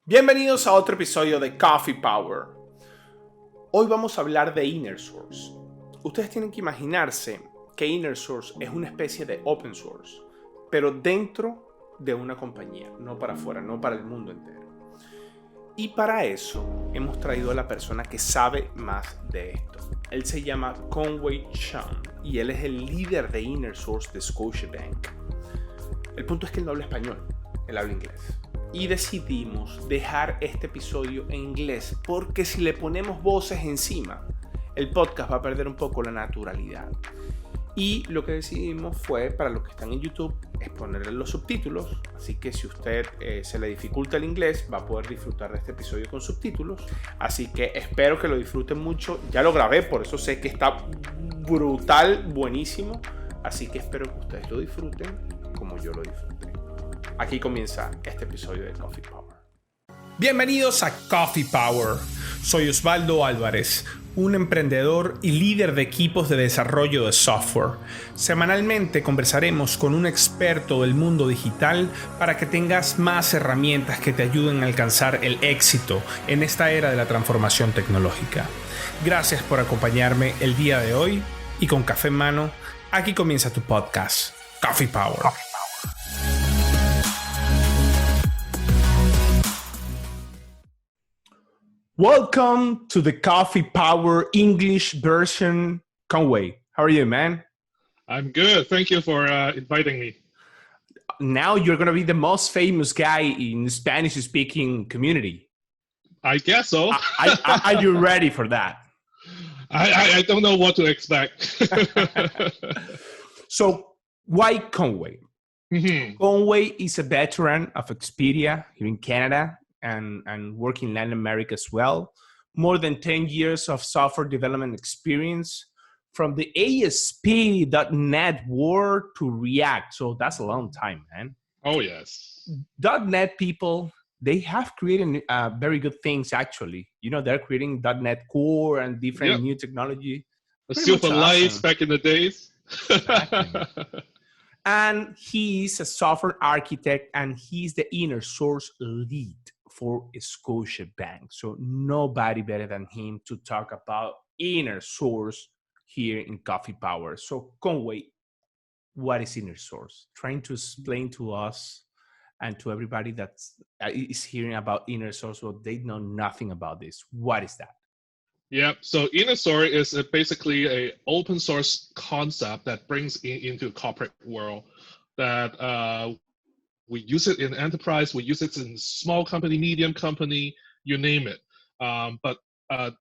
Bienvenidos a otro episodio de Coffee Power. Hoy vamos a hablar de Inner Source. Ustedes tienen que imaginarse que Inner Source es una especie de open source, pero dentro de una compañía, no para afuera, no para el mundo entero. Y para eso hemos traído a la persona que sabe más de esto. Él se llama Conway Chung y él es el líder de Inner Source de Scotiabank. El punto es que él no habla español, él habla inglés. Y decidimos dejar este episodio en inglés porque si le ponemos voces encima, el podcast va a perder un poco la naturalidad. Y lo que decidimos fue, para los que están en YouTube, es ponerle los subtítulos. Así que si usted se le dificulta el inglés, va a poder disfrutar de este episodio con subtítulos. Así que espero que lo disfruten mucho. Ya lo grabé, por eso sé que está brutal, buenísimo. Así que espero que ustedes lo disfruten como yo lo disfruté. Aquí comienza este episodio de Coffee Power. Bienvenidos a Coffee Power. Soy Osvaldo Álvarez, un emprendedor y líder de equipos de desarrollo de software. Semanalmente conversaremos con un experto del mundo digital para que tengas más herramientas que te ayuden a alcanzar el éxito en esta era de la transformación tecnológica. Gracias por acompañarme el día de hoy y con café en mano, aquí comienza tu podcast, Coffee Power. Welcome to the Coffee Power English version. Conway, how are you, man? I'm good. Thank you for inviting me. Now you're going to be the most famous guy in Spanish-speaking community. I guess so. Are you ready for that? I don't know what to expect. So, why Conway? Mm-hmm. Conway is a veteran of Expedia here in Canada and working in Latin America as well. More than 10 years of software development experience from the ASP.NET Word to React. So that's a long time, man. Oh, yes. .NET people, they have created very good things, actually. You know, they're creating .NET Core and different new technology. The Silverlights awesome. Back in the days. Exactly. And he is a software architect and he's the Inner Source lead for Scotiabank. So nobody better than him to talk about Inner Source here in Coffee Power. So Conway, what is Inner Source? Trying to explain to us and to everybody that is hearing about Inner Source, well, they know nothing about this. What is that? Yeah, so Inner Source is basically an open source concept that brings into corporate world that we use it in enterprise, we use it in small company, medium company, you name it. But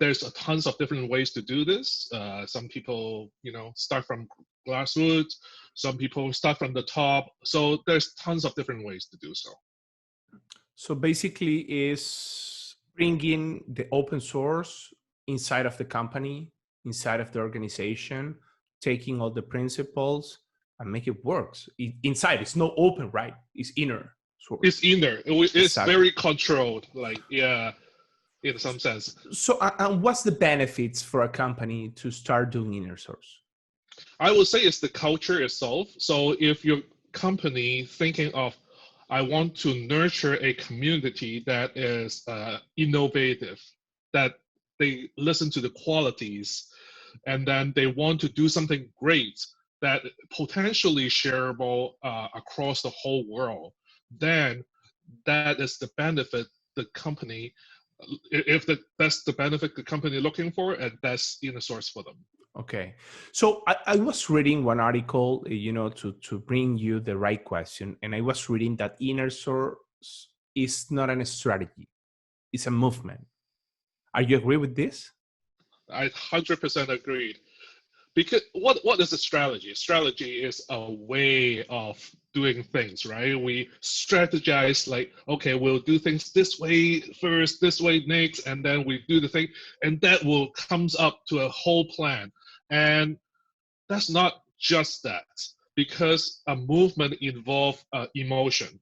there's tons of different ways to do this. Some people, start from grassroots. Some people start from the top. So there's tons of different ways to do so. So basically is bringing the open source inside of the company, inside of the organization, taking all the principles and make it work. Inside, it's not open, right? It's inner source. It's inner. It's exactly. Very controlled, in some sense. So, and what's the benefits for a company to start doing inner source? I would say it's the culture itself. So if your company thinking of, I want to nurture a community that is innovative, that they listen to the qualities, and then they want to do something great that potentially shareable across the whole world, then that is the benefit the company, that's the benefit the company looking for, and that's Inner Source for them. Okay. So I was reading one article, to bring you the right question. And I was reading that Inner Source is not a strategy. It's a movement. Are you agree with this? I 100% agreed. Because what is a strategy? Strategy is a way of doing things, right? We strategize like, okay, we'll do things this way first, this way next, and then we do the thing, and that will comes up to a whole plan. And that's not just that, because a movement involves emotion.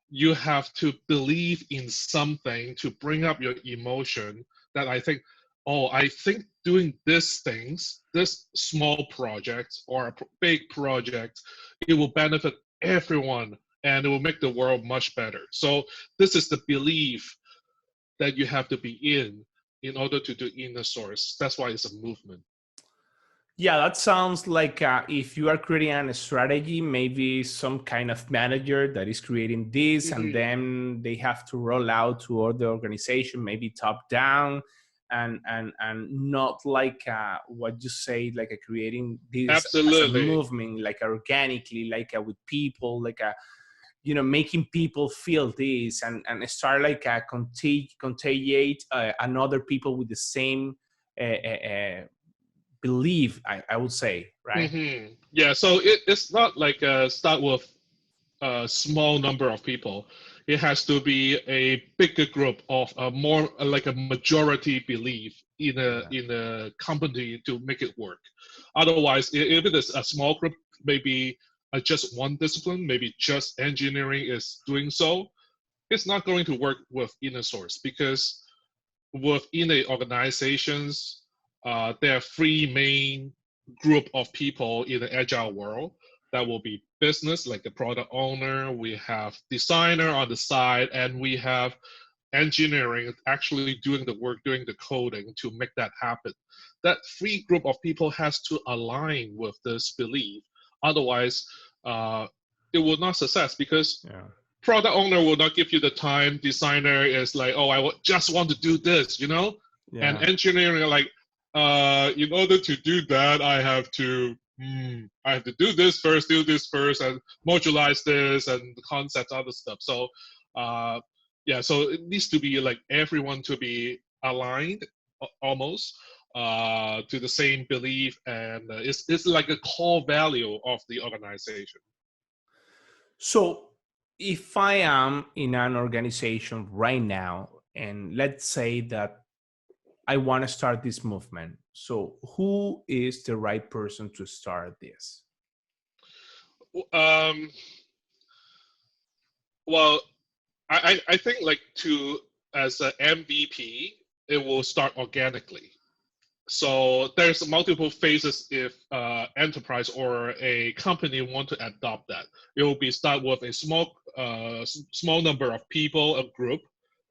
You have to believe in something to bring up your emotion that I think doing these things, this small project or a big project, it will benefit everyone and it will make the world much better. So this is the belief that you have to be in order to do inner source. That's why it's a movement. Yeah, that sounds like if you are creating a strategy, maybe some kind of manager that is creating this, and then they have to roll out to all the organization, maybe top down, and not like what you say, like creating this as a Absolutely. movement, like organically, like with people, like making people feel this, and start like a contagiate another people with the same belief, I would say, right? Yeah, so it's not like start with a small number of people. It has to be a bigger group of a more like a majority belief Yeah. in a company to make it work. Otherwise, if it is a small group, maybe just one discipline, maybe just engineering is doing so, it's not going to work with inner source because within the organizations, there are three main group of people in the agile world. That will be business, like the product owner. We have designer on the side, and we have engineering actually doing the work, doing the coding to make that happen. That three group of people has to align with this belief. Otherwise, it will not success because product owner will not give you the time. Designer is like, oh, just want to do this, and engineering like, in order to do that, I have to do this first, and modularize this and the concepts, other stuff. So so it needs to be like everyone to be aligned almost to the same belief, and it's like a core value of the organization. So if I am in an organization right now, and let's say that I want to start this movement, so who is the right person to start this? Well, I think like as an MVP, it will start organically. So there's multiple phases if enterprise or a company want to adopt that. It will be start with a small number of people, a group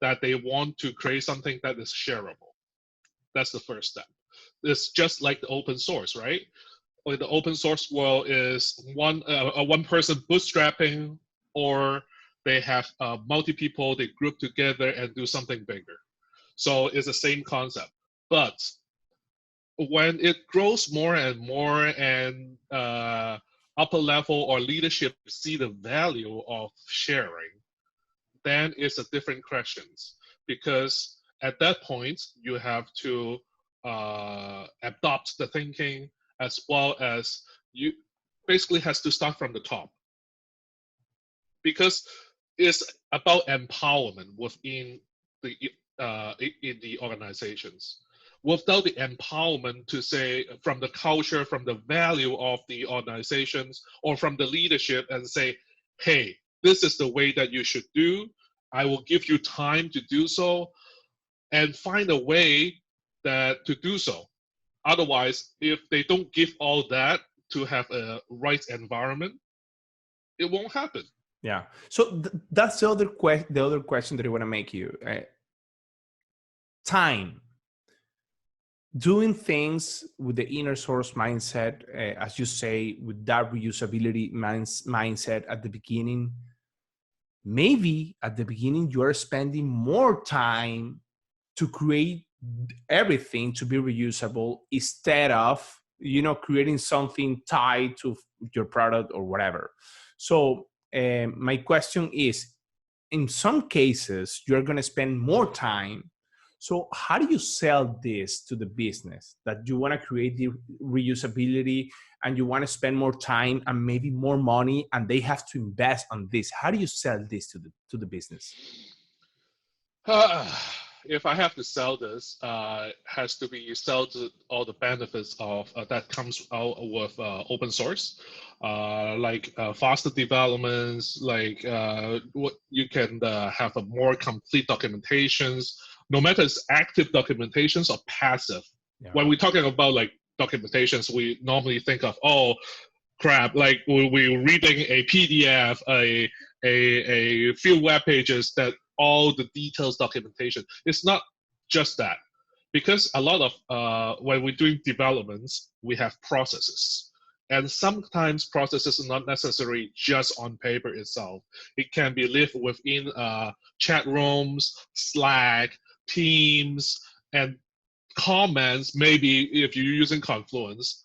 that they want to create something that is shareable. That's the first step. It's just like the open source, right? Like the open source world is one person bootstrapping, or they have multi people, they group together and do something bigger. So it's the same concept. But when it grows more and more, and upper level or leadership see the value of sharing, then it's a different questions, because at that point you have to adopt the thinking, as well as you basically has to start from the top, because it's about empowerment within the in the organizations. Without the empowerment to say from the culture, from the value of the organizations, or from the leadership, and say, hey, this is the way that you should do. I will give you time to do so, and find a way that to do so. Otherwise, if they don't give all that to have a right environment, it won't happen. Yeah. So that's the other question that I want to make you. Time. Doing things with the inner source mindset, as you say, with that reusability mindset at the beginning. Maybe at the beginning you are spending more time to create everything to be reusable, instead of creating something tied to your product or whatever. So my question is, in some cases you're going to spend more time. So how do you sell this to the business, that you want to create the reusability and you want to spend more time and maybe more money, and they have to invest on this? How do you sell this to the business? If I have to sell this, has to be sell to all the benefits of that comes out with open source, like faster developments, like what you can have a more complete documentations, no matter it's active documentations or passive. Yeah. When we're talking about like documentations, we normally think of, oh crap, like we're reading a PDF, a few web pages that all the details documentation. It's not just that, because a lot of when we're doing developments, we have processes. And sometimes processes are not necessarily just on paper itself. It can be lived within chat rooms, Slack, Teams, and comments. Maybe if you're using Confluence,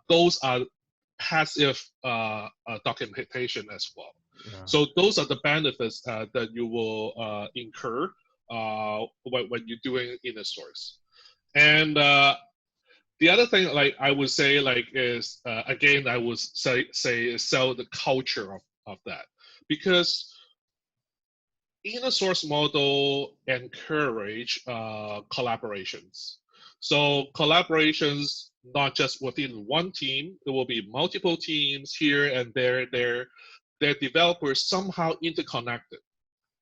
those are passive documentation as well. Yeah. So those are the benefits that you will incur when you're doing inner source. And the other thing, like I would say, like is again, I would say sell the culture of that, because inner source model encourage collaborations. So collaborations not just within one team, there will be multiple teams here and there. Their developers somehow interconnected,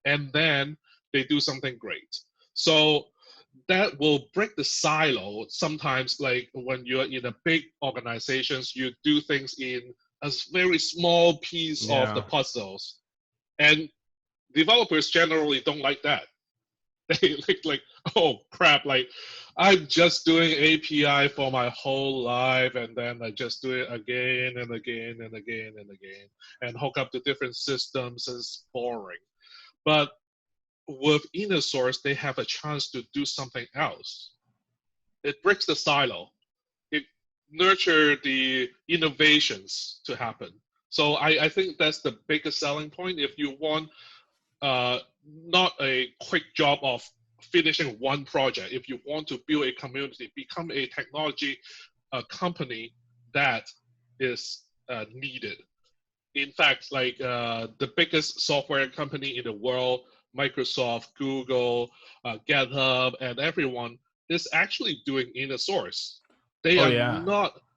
and then they do something great. So that will break the silo. Sometimes, like when you're in a big organizations, you do things in a very small piece of the puzzles, and developers generally don't like that. They like, oh crap, like I'm just doing API for my whole life, and then I just do it again and again and again and again, and hook up to different systems, and it's boring. But with inner source, they have a chance to do something else. It breaks the silo. It nurtures the innovations to happen. So I think that's the biggest selling point. If you want not a quick job of finishing one project, if you want to build a community, become a technology company that is needed. In fact, like the biggest software company in the world, Microsoft, Google, GitHub, and everyone is actually doing inner source. They are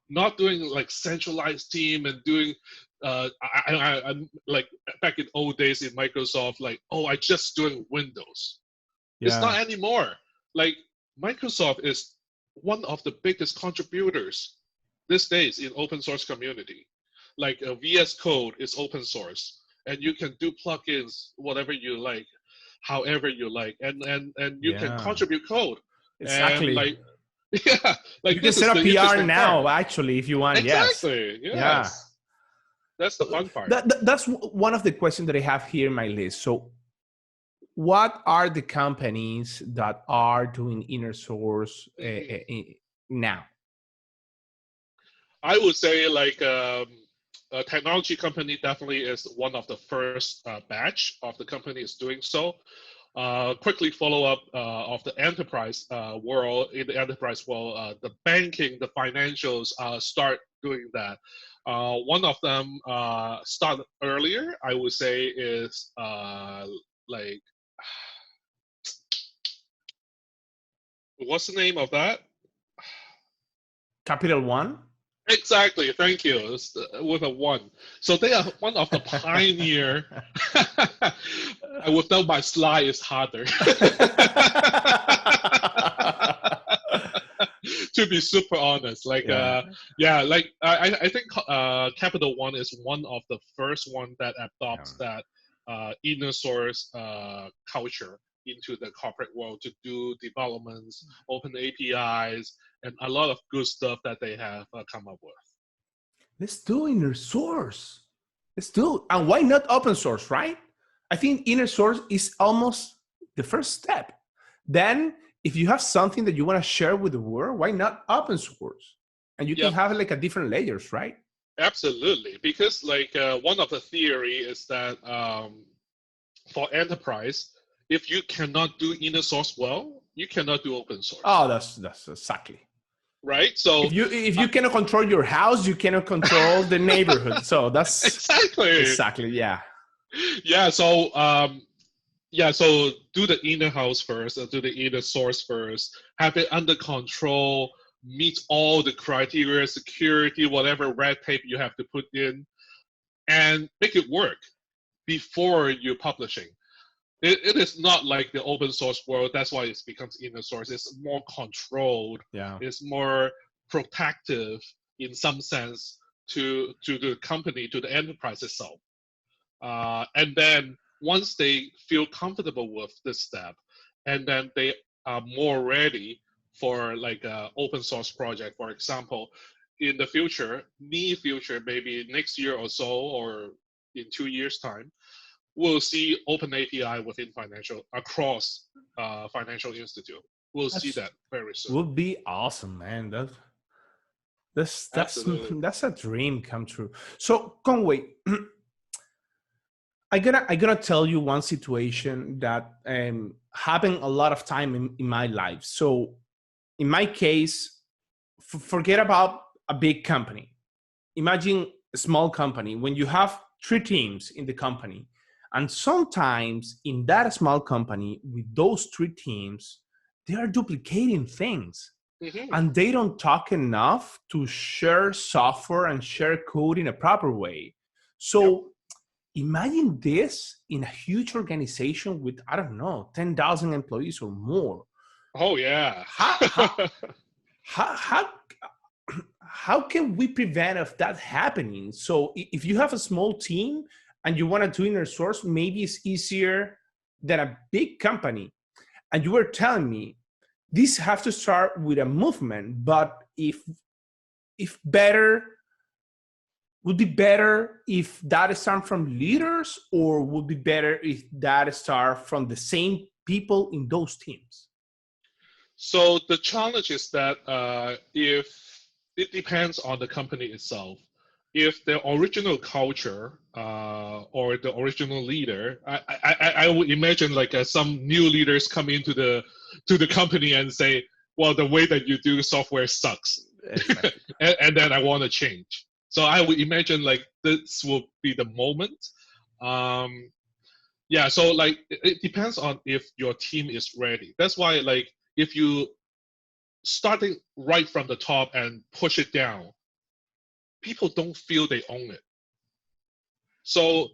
not doing like centralized team and doing I'm like back in old days in Microsoft, like, oh, I just doing Windows. It's not anymore. Like Microsoft is one of the biggest contributors these days in open source community. Like VS Code is open source, and you can do plugins, whatever you like, however you like, and you can contribute code. Exactly. And like, yeah, like you can set up PR now, actually, if you want. Exactly. Yes. Yeah. That's the fun part. That's one of the questions that I have here in my list. So what are the companies that are doing inner source now? I would say like a technology company definitely is one of the first batch of the company is doing so. Quickly follow up of the enterprise world. In the enterprise world, the banking, the financials start doing that. One of them started earlier, I would say, is like, what's the name of that? Capital One? Exactly, thank you. It's with a one. So they are one of the pioneer. Without my slide, it's harder. To be super honest, like like I think Capital One is one of the first one that adopts that inner source culture into the corporate world to do developments, open APIs, and a lot of good stuff that they have come up with. Let's do inner source. Let's do, and why not open source, right? I think inner source is almost the first step. Then, if you have something that you want to share with the world, why not open source? And you can have like a different layers, right? Absolutely, because like one of the theory is that for enterprise, if you cannot do inner source well, you cannot do open source. Oh, that's exactly right. So if you cannot control your house, you cannot control the neighborhood. So that's exactly yeah. So so do the inner house first, do the inner source first, have it under control, meet all the criteria, security, whatever red tape you have to put in, and make it work before you're publishing. It is not like the open source world. That's why it becomes inner source. It's more controlled. Yeah. It's more protective in some sense to the company, to the enterprise itself. And then once they feel comfortable with this step, and then they are more ready for like a open source project, for example, in the future, near future, maybe next year or so, or in 2 years' time, we'll see open API within financial across financial institute. We'll see That's that very soon. would be awesome, man. Absolutely. That's a dream come true. So Conway, I gonna tell you one situation that happened a lot of time in my life. So in my case, forget about a big company. Imagine a small company when you have three teams in the company, and sometimes in that small company with those three teams, they are duplicating things Hmm. and they don't talk enough to share software and share code in a proper way. Yep. So imagine this in a huge organization with, I don't know, 10,000 employees or more. Oh yeah. How, how, how, how can we prevent of that happening? So if you have a small team and you want to do inner source, maybe it's easier than a big company. And you were telling me this have to start with a movement, but if better would be better if that start from leaders, or would be better if that start from the same people in those teams? So the challenge is that if it depends on the company itself. If the original culture or the original leader, I would imagine like some new leaders come into the company and say, well, the way that you do software sucks, Exactly. and then I want to change. So I would imagine like this will be the moment. Um, yeah, so like it depends on if your team is ready. That's why like if you starting right from the top and push it down, people don't feel they own it. So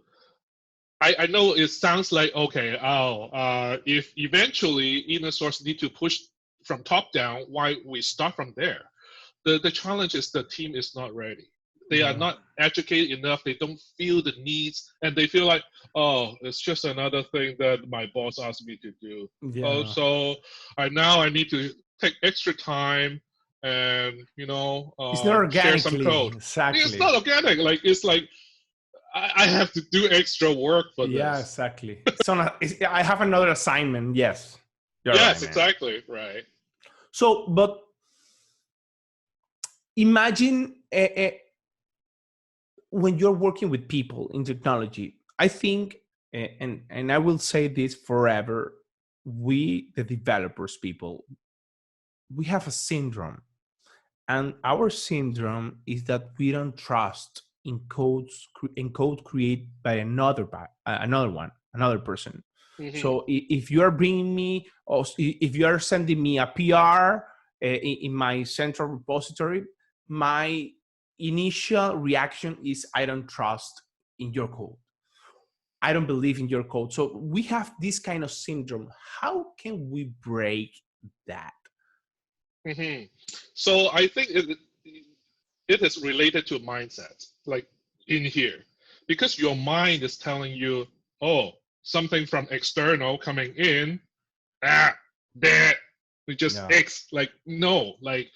I know it sounds like okay, if eventually inner source need to push from top down, why we start from there? The challenge is the team is not ready. They are Yeah. not educated enough. They don't feel the needs, and they feel like, oh, it's just another thing that my boss asked me to do. Oh, Yeah. so now I need to take extra time and It's not share some organically. code. It's Exactly. not organic. Like it's like I have to do extra work for Yeah, this. exactly. I have another assignment. Yes. You're right, Yes, man. exactly. Right. So, but imagine when you're working with people in technology, I think, and I will say this forever, we, the developers people, we have a syndrome. And our syndrome is that we don't trust in code created by another person. Hmm. So if you are bringing me, or if you are sending me a PR in my central repository, my initial reaction is I don't trust in your code. I don't believe in your code. So we have this kind of syndrome. How can we break that? Hmm. So I think it is related to mindset, like in here, because your mind is telling you, oh, something from external coming in, that we just Yeah. X, like no, like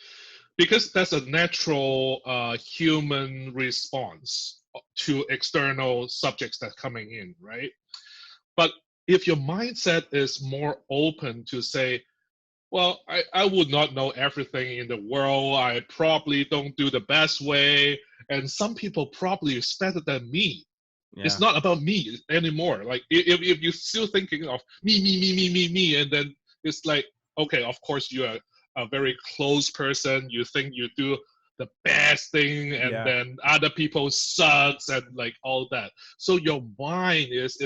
because that's a natural human response to external subjects that coming in, right? But if your mindset is more open to say, well, I would not know everything in the world. I probably don't do the best way. And some people probably is better than me. It's Yeah. not about me anymore. Like if you're still thinking of me, and then it's like, okay, of course you're a very close person. You think you do the best thing, and Yeah. then other people sucks and like all that. So your mind is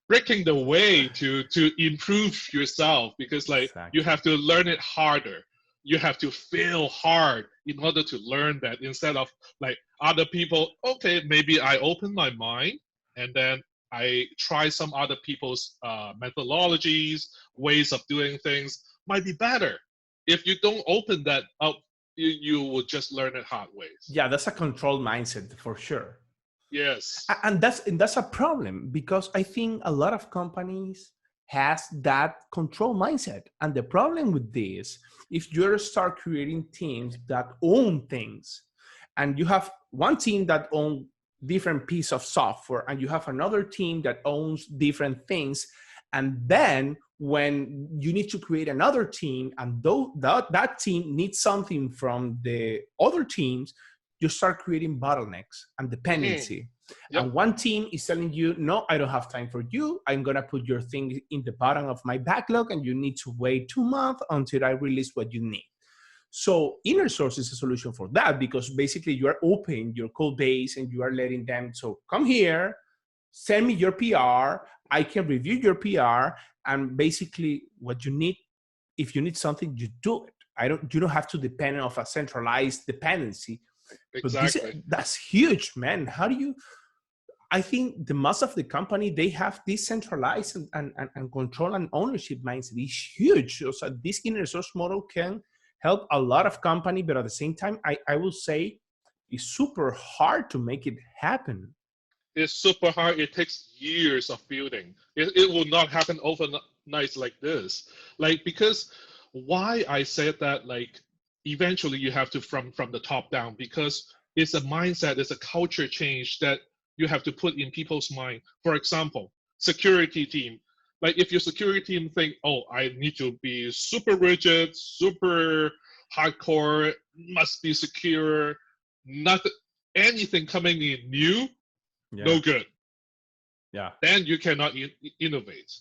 breaking the way to improve yourself, because like you Exactly. have to learn it harder. You have to fail hard in order to learn that, instead of like other people, okay, maybe I open my mind and then I try some other people's methodologies, ways of doing things might be better. If you don't open that up, you will just learn it hard ways. Yeah, that's a controlled mindset for sure. Yes. And that's a problem, because I think a lot of companies has that control mindset. And the problem with this, if you start creating teams that own things, and you have one team that owns different piece of software, and you have another team that owns different things, and then when you need to create another team, and though that team needs something from the other teams, you start creating bottlenecks and dependency. Yep. And one team is telling you, no, I don't have time for you. I'm going to put your thing in the bottom of my backlog, and you need to wait 2 months until I release what you need. So Inner Source is a solution for that, because basically you are opening your code base and you are letting them, so come here, send me your PR, I can review your PR, and basically what you need, if you need something, you do it. You don't have to depend on a centralized dependency. Exactly. But that's huge, man. How do you, I think the most of the company, they have decentralized and control and ownership mindset. It's huge. So this Inner Source model can help a lot of company, but at the same time, I will say it's super hard to make it happen. It's super hard. It takes years of building. It will not happen overnight like this. Like, because why I said that, like, eventually you have to from the top down, because it's a mindset, it's a culture change that you have to put in people's mind. For example, security team. Like, if your security team think, oh, I need to be super rigid, super hardcore, must be secure, nothing, anything coming in new, no good. Yeah. Then you cannot innovate.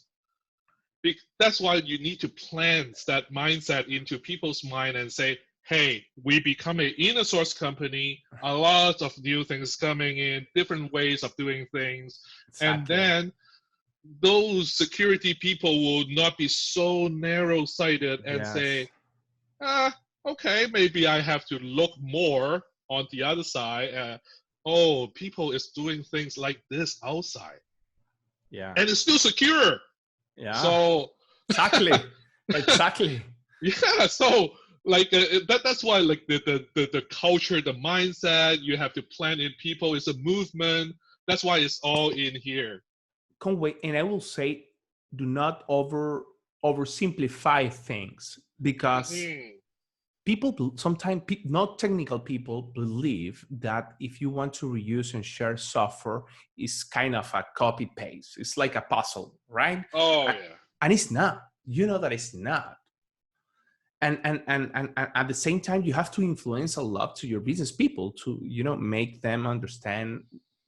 That's why you need to plant that mindset into people's mind and say, hey, we become an Inner Source company, a lot of new things coming in, different ways of doing things. Exactly. And then those security people will not be so narrow-sighted and say, okay, maybe I have to look more on the other side. Oh, people is doing things like this outside. Yeah. And it's still secure. Yeah. So exactly. Exactly. Yeah. So like that's why like the culture, the mindset, you have to plant in people. It's a movement. That's why it's all in here. Conway, and I will say, do not oversimplify things, because people sometimes, not technical people, believe that if you want to reuse and share software, it's kind of a copy paste. It's like a puzzle, right? Oh, yeah. And it's not. You know that it's not. And at the same time, you have to influence a lot to your business people to, make them understand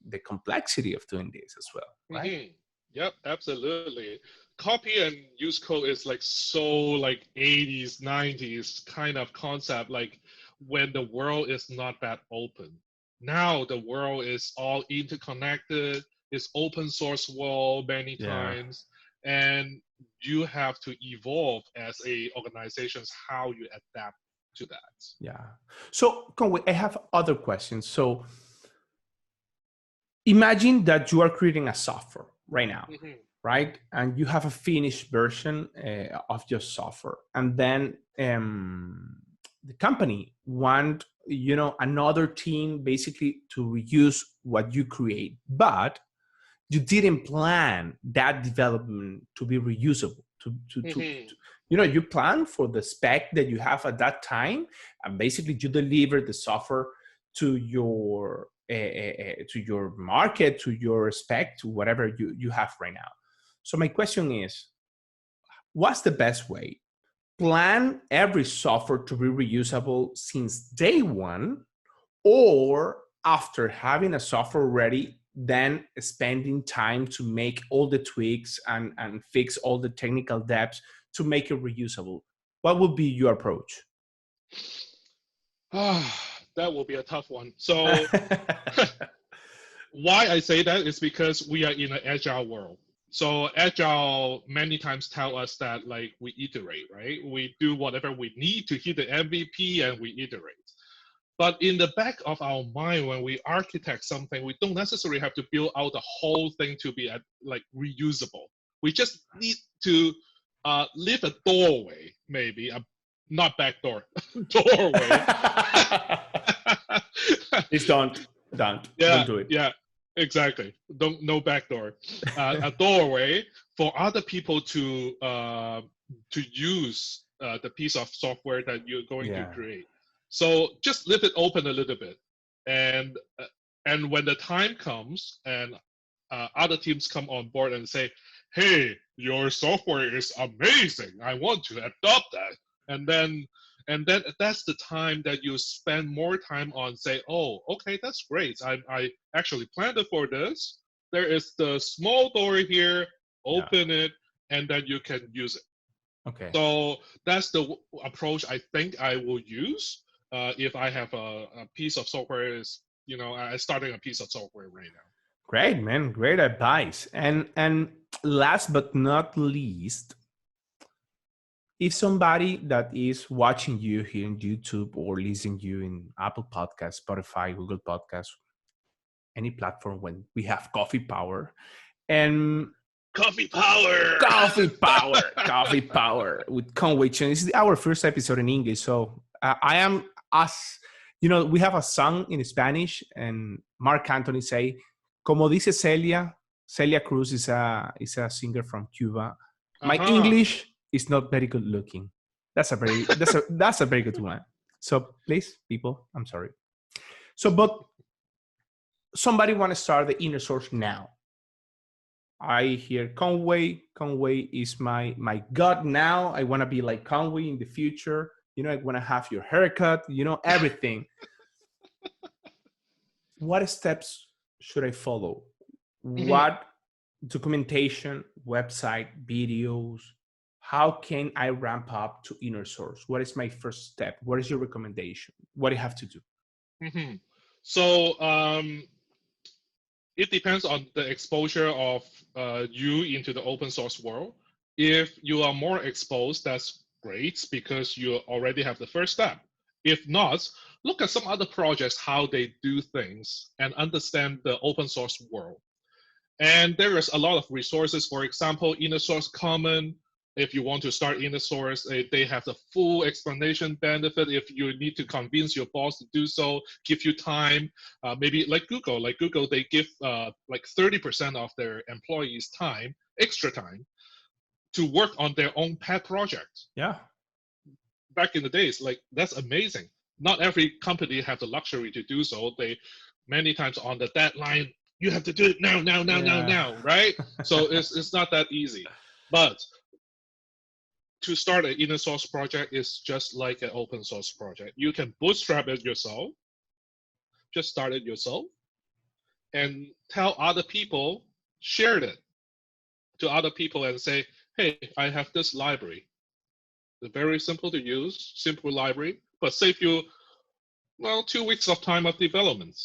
the complexity of doing this as well, right? Yep, absolutely. Copy and use code is like so like 80s, 90s kind of concept, like when the world is not that open. Now the world is all interconnected, it's open source world many times, and you have to evolve as a organizations how you adapt to that. Yeah. So Conway, I have other questions. So imagine that you are creating a software right now, right? And you have a finished version of your software, and then the company want another team basically to reuse what you create, but you didn't plan that development to be reusable. You plan for the spec that you have at that time, and basically you deliver the software to your market, to your spec, to whatever you have right now. So my question is, what's the best way? Plan every software to be reusable since day one, or after having a software ready, then spending time to make all the tweaks and fix all the technical depths to make it reusable? What would be your approach? That will be a tough one. So why I say that is because we are in an agile world. So agile many times tell us that like we iterate, right? We do whatever we need to hit the MVP and we iterate. But in the back of our mind, when we architect something, we don't necessarily have to build out the whole thing to be like reusable. We just need to leave a doorway, maybe not back door, doorway. Please don't Yeah, do it. Yeah. Exactly. Don't no backdoor. A doorway for other people to use the piece of software that you're going to Yeah. create. So just leave it open a little bit, and uh, and when the time comes and other teams come on board and say, "Hey, your software is amazing. I want to adopt that," and then that's the time that you spend more time on say, "Oh, okay, that's great. I actually planned it for this. There is the small door here. Yeah. Open it, and then you can use it." Okay. So that's the approach I think I will use if I have a piece of software. Is I starting a piece of software right now. Great, man. Great advice. And last but not least, if somebody that is watching you here in YouTube or listening you in Apple Podcasts, Spotify, Google Podcasts, any platform when we have Coffee Power and Coffee power. Coffee Power with Conway Chen. This is our first episode in English, so I am as we have a song in Spanish, and Mark Anthony say, "Como dice Celia." Celia Cruz is a singer from Cuba. My English is not very good looking. That's a very good one. So please, people, I'm sorry. So, but somebody want to start the inner source now. I hear Conway. Conway is my god now. I want to be like Conway in the future. I want to have your haircut. Everything. What steps should I follow? What documentation, website, videos? How can I ramp up to inner source? What is my first step? What is your recommendation? What do I have to do? Mm-hmm. So it depends on the exposure of you into the open source world. If you are more exposed, that's great because you already have the first step. If not, look at some other projects, how they do things, and understand the open source world. And there is a lot of resources. For example, Inner Source Common. If you want to start Inner Source, they have the full explanation benefit. If you need to convince your boss to do so, give you time. Maybe like Google. Like Google, they give like 30% of their employees time, extra time, to work on their own pet project. Yeah. Back in the days, like that's amazing. Not every company have the luxury to do so. They many times on the deadline, you have to do it now, right? So it's not that easy. But to start an inner source project is just like an open source project. You can bootstrap it yourself, just start it yourself, and tell other people, share it to other people and say, hey, I have this library. It's very simple to use, simple library, but save you 2 weeks of time of development.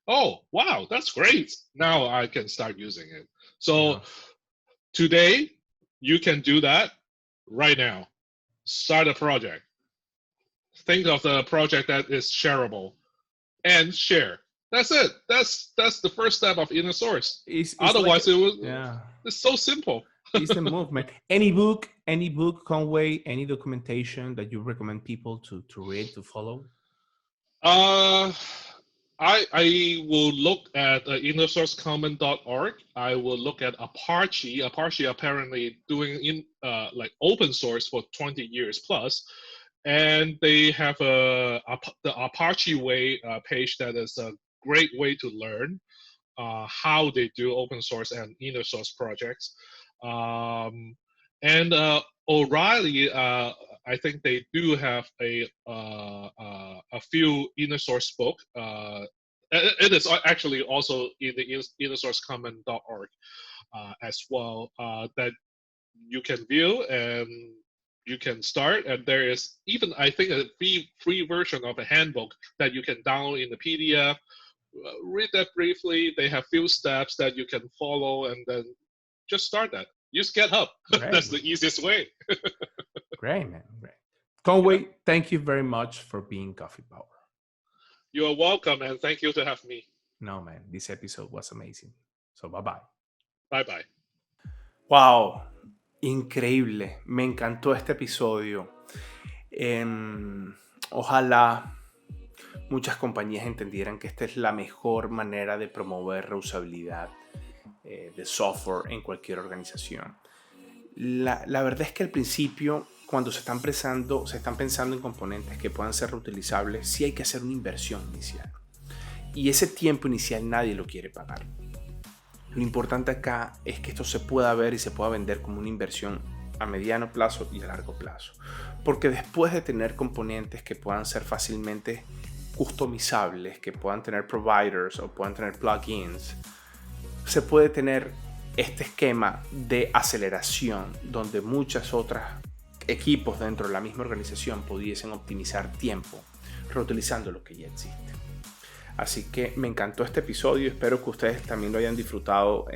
Oh, wow, that's great. Now I can start using it. So today, you can do that right now. Start a project. Think of the project that is shareable and share. That's it. That's the first step of inner source. Otherwise, it's so simple. It's the movement. Any book, Conway, any documentation that you recommend people to read, to follow? I will look at innersourcecommon.org. I will look at Apache. Apache apparently doing like open source for 20 years plus, and they have the Apache Way page that is a great way to learn how they do open source and inner source projects. And O'Reilly, I think they do have a few inner source book. It is actually also in the innersourcecommon.org as well that you can view and you can start. And there is even, I think, a free version of a handbook that you can download in the PDF. Read that briefly. They have few steps that you can follow, and then just start that. Use GitHub. That's the easiest way. Great, man. Great. Conway, thank you very much for being Coffee Power. You are welcome, and thank you to have me. No, man, this episode was amazing. So, bye-bye. Bye-bye. Wow, increíble. Me encantó este episodio. Ojalá muchas compañías entendieran que esta es la mejor manera de promover reusabilidad de software en cualquier organización. La verdad es que al principio, cuando se están pensando en componentes que puedan ser reutilizables, sí hay que hacer una inversión inicial. Y ese tiempo inicial nadie lo quiere pagar. Lo importante acá es que esto se pueda ver y se pueda vender como una inversión a mediano plazo y a largo plazo. Porque después de tener componentes que puedan ser fácilmente customizables, que puedan tener providers o puedan tener plugins, se puede tener este esquema de aceleración donde muchas otras equipos dentro de la misma organización pudiesen optimizar tiempo reutilizando lo que ya existe. Así que me encantó este episodio, espero que ustedes también lo hayan disfrutado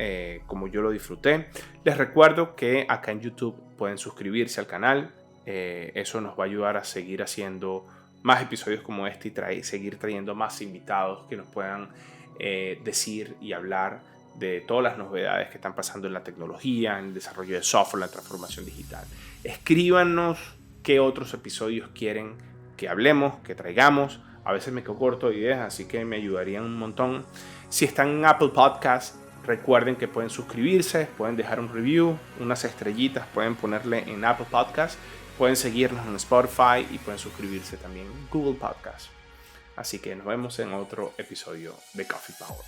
como yo lo disfruté. Les recuerdo que acá en YouTube pueden suscribirse al canal, eso nos va a ayudar a seguir haciendo más episodios como este y seguir trayendo más invitados que nos puedan decir y hablar de todas las novedades que están pasando en la tecnología, en el desarrollo de software, la transformación digital. Escríbanos qué otros episodios quieren que hablemos, que traigamos. A veces me quedo corto de ideas, así que me ayudarían un montón. Si están en Apple Podcast, recuerden que pueden suscribirse, pueden dejar un review, unas estrellitas, pueden ponerle en Apple Podcast, pueden seguirnos en Spotify y pueden suscribirse también en Google Podcast. Así que nos vemos en otro episodio de Coffee Power.